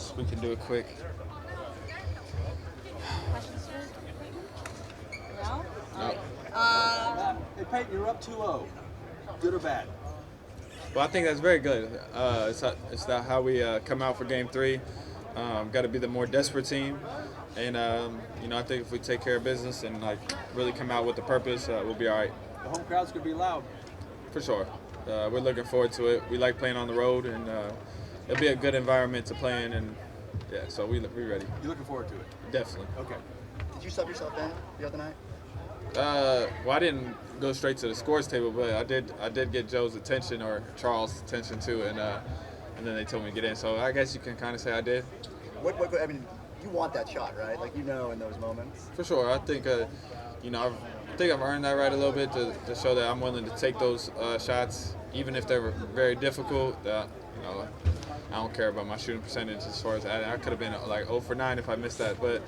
guess we can do it quick. Questions for Payton? No? No. Hey, Payton, you're up 2-0. Good or bad? Well, I think that's very good. It's not how we come out for Game 3. Got to be the more desperate team, and I think if we take care of business and like really come out with the purpose, we'll be all right. The home crowd's gonna be loud. For sure. We're looking forward to it. We like playing on the road, and it'll be a good environment to play in, and yeah, so we're ready. You're looking forward to it? Definitely. Okay. Did you sub yourself in the other night? Well, I didn't go straight to the scores table, but I did get Joe's attention or Charles' attention too, and then they told me to get in. So I guess you can kind of say I did. I mean, you want that shot, right? Like, in those moments. For sure. I think, I think I've earned that right a little bit to show that I'm willing to take those shots, even if they were very difficult. I don't care about my shooting percentage as far as I could have been like 0 for 9 if I missed that, but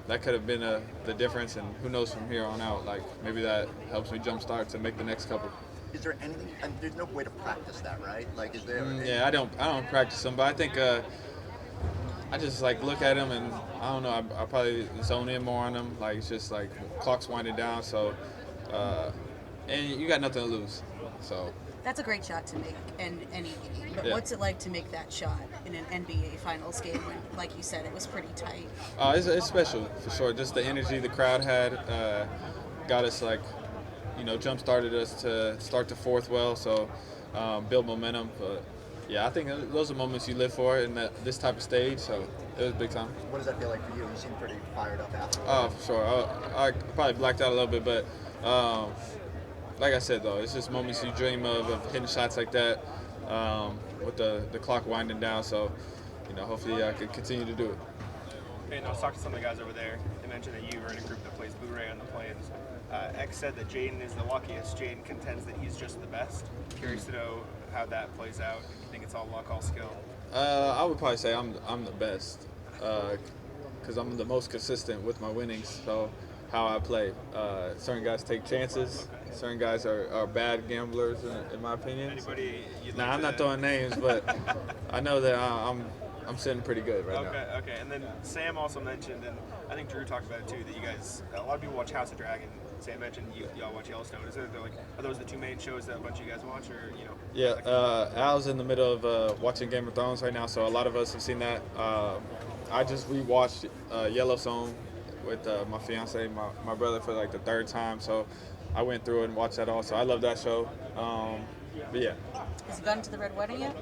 that could have been the difference. And who knows from here on out? Like maybe that helps me jumpstart to make the next couple. Is there anything? And there's no way to practice that, right? Like, is there? Yeah, I don't practice them, but I think. I just like look at them and I don't know. I probably zone in more on them. Like it's just like clock's winding down, so and you got nothing to lose. So That's a great shot to make in any game. But Yeah. what's it like to make that shot in an NBA Finals game when, like you said, it was pretty tight? it's special for sure. Just the energy the crowd had got us like jump started us to start the fourth well. So build momentum. But yeah, I think those are moments you live for in this type of stage. So it was big time. What does that feel like for you? You seem pretty fired up after. Oh, for sure. I probably blacked out a little bit, but like I said, though, it's just moments you dream of hitting shots like that with the clock winding down. So, hopefully I can continue to do it. And I was talking to some of the guys over there. They mentioned that you were in a group that plays Blu-ray on the planes. X said that Jaden is the luckiest. Jaden contends that he's just the best. Curious to know how that plays out. If you think it's all luck, all skill. I would probably say I'm the best because I'm the most consistent with my winnings. So how I play. Certain guys take chances. Certain guys are bad gamblers, in my opinion. Anybody you'd Nah, like I'm to... not throwing names, but I know that I'm sitting pretty good right now. Okay. And then Sam also mentioned, and I think Drew talked about it too, that you guys, a lot of people watch House of Dragon. Sam mentioned y'all watch Yellowstone. Are those the two main shows that a bunch of you guys watch, or Yeah, Al's in the middle of watching Game of Thrones right now, so a lot of us have seen that. I just rewatched Yellowstone with my fiance, my brother, for like the third time. So I went through it and watched that all. So I love that show. But yeah. Has he gone to the Red Wedding yet?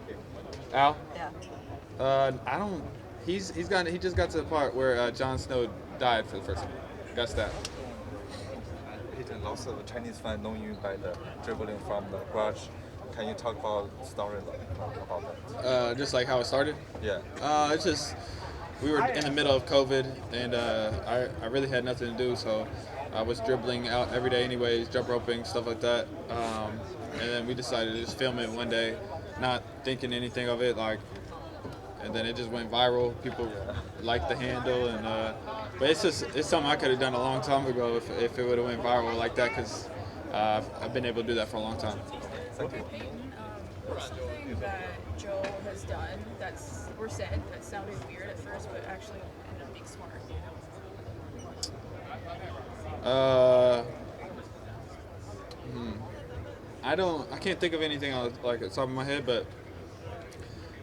Al? Yeah. I don't. He just got to the part where Jon Snow died for the first time. Got stabbed. Payton, lots of Chinese fans know you by the dribbling from the garage. Can you talk about the story about that? Just like how it started. Yeah. It's just we were in the middle of COVID, and I really had nothing to do, so I was dribbling out every day anyways, jump roping, stuff like that. And then we decided to just film it one day, not thinking anything of it, and then it just went viral. People liked the handle, and but it's something I could have done a long time ago if it would have went viral like that, because I've been able to do that for a long time. Thank you. Payton, something that Joe has done that sounded weird at first, but actually ended up being smart. I can't think of anything on like the top of my head, but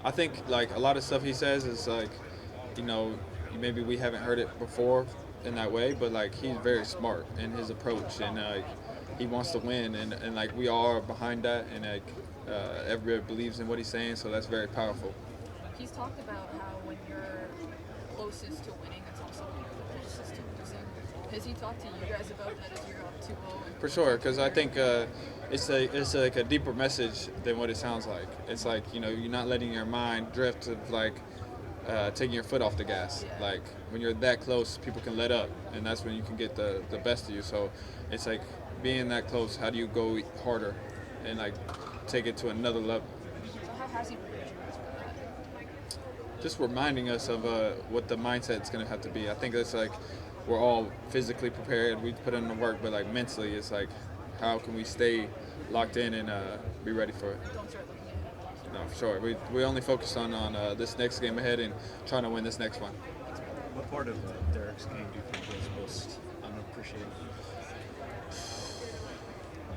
I think like a lot of stuff he says is like, maybe we haven't heard it before in that way, but like he's very smart in his approach, and he wants to win, and like we all are behind that, and like everybody believes in what he's saying, so that's very powerful. He's talked about how when you're closest to winning, it's also when you're the closest to losing. Has he talked to you guys about that as you're up 2-0? For sure, because I think it's like a deeper message than what it sounds like. It's like you're not letting your mind drift of like taking your foot off the gas. Like when you're that close, people can let up, and that's when you can get the best of you. So it's like being that close. How do you go harder and like take it to another level? So how has he prepared you guys for that? Just reminding us of what the mindset's going to have to be. I think it's like we're all physically prepared. We put in the work, but like mentally, it's like how can we stay locked in and be ready for it? Don't start looking ahead. No, for sure. We only focus on this next game ahead and trying to win this next one. What part of Derrick's game do you think was most unappreciated?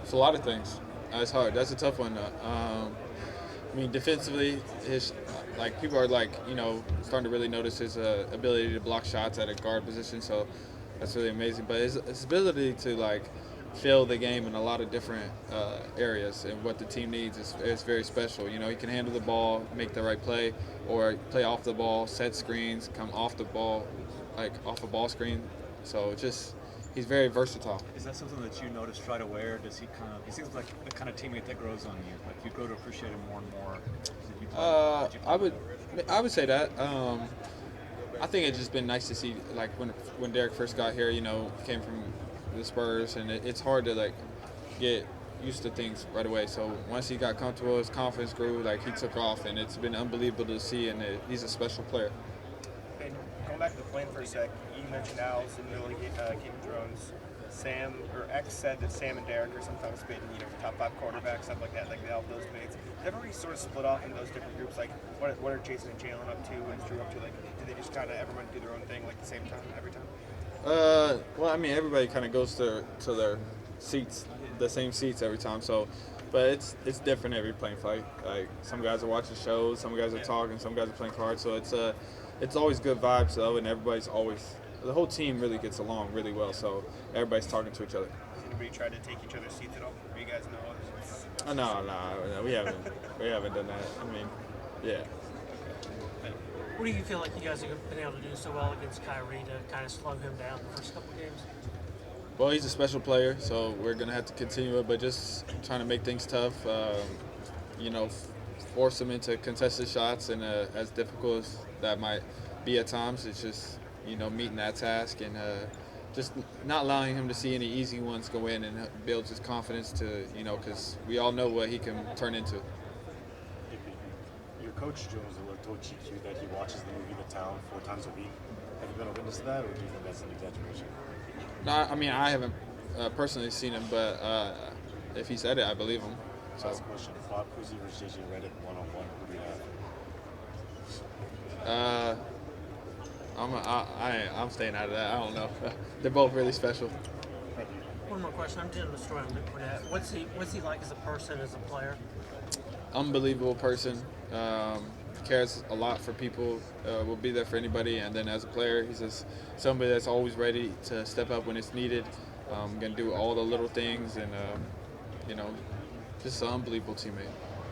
It's a lot of things. It's hard. That's a tough one. I mean, defensively, people are starting to really notice his ability to block shots at a guard position. So that's really amazing. But his ability to fill the game in a lot of different areas and what the team needs is very special. You know, he can handle the ball, make the right play, or play off the ball, set screens, come off the ball, off a ball screen. So he's very versatile. Is that something that you noticed right away, or does he seems like the kind of teammate that grows on you? Like you grow to appreciate him more and more. I would say that. I think it's just been nice to see, when Derrick first got here, came from the Spurs, and it's hard to get used to things right away. So once he got comfortable, his confidence grew. He took off, and it's been unbelievable to see. And he's a special player. And going back to the plan for a sec, you mentioned Owls and really Game of Thrones. Sam or X said that Sam and Derrick are sometimes spitting, top 5 quarterbacks, stuff like that, they all have those debates. Everybody sort of split off into those different groups. What are Jason and Jalen up to? What is Drew up to? Do they just kind of everyone do their own thing at the same time every time? Well, I mean, everybody kind of goes to their seats, the same seats every time. So, but it's different every playing fight. Some guys are watching shows, some guys are talking, some guys are playing cards. So it's always good vibes though, and the whole team really gets along really well. So everybody's talking to each other. Has anybody tried to take each other's seats at all? Or you guys know? No, we haven't done that. I mean, yeah. What do you feel like you guys have been able to do so well against Kyrie to kind of slow him down the first couple games? Well, he's a special player, so we're going to have to continue it, but just trying to make things tough, force him into contested shots, and as difficult as that might be at times, it's just, meeting that task and just not allowing him to see any easy ones go in, and builds his confidence to, because we all know what he can turn into. Your coach, Jones, told GQ that he watches the movie The Town 4 times a week. Have you been a witness to that, or do you think that's an exaggeration? No, I mean, I haven't personally seen him, but if he said it, I believe him. So. Last question. Bob Cousy versus JJ Redick one-on-one. Who do you have? I'm staying out of that. I don't know. They're both really special. One more question. I'm doing the story on Luke Cornett. What's he like as a person, as a player? Unbelievable person. Cares a lot for people. Will be there for anybody. And then as a player, he's just somebody that's always ready to step up when it's needed. Gonna do all the little things, and just an unbelievable teammate.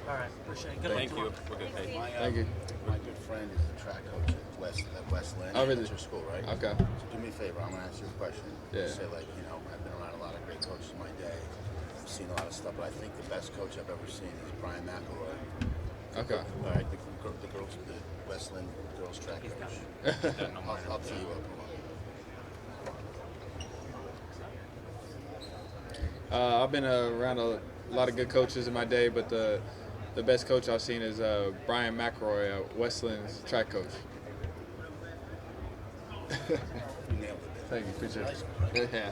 All right, appreciate it. Good Thank luck you. tomorrow. We're good. Thank you. Thank you. My good friend is the track coach at Westland. Oh, really? That's your school, right? Okay. So do me a favor. I'm gonna ask you a question. Yeah. You say I've been around a lot of great coaches in my day. I've seen a lot of stuff, but I think the best coach I've ever seen is Brian McElroy. Okay. All right, the Westland girls track coach. I'll tee you up. I've been around a lot of good coaches in my day, but the best coach I've seen is Brian McElroy, Westland's track coach. You nailed it. Thank you, appreciate it. Yeah.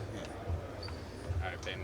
All right, Payton.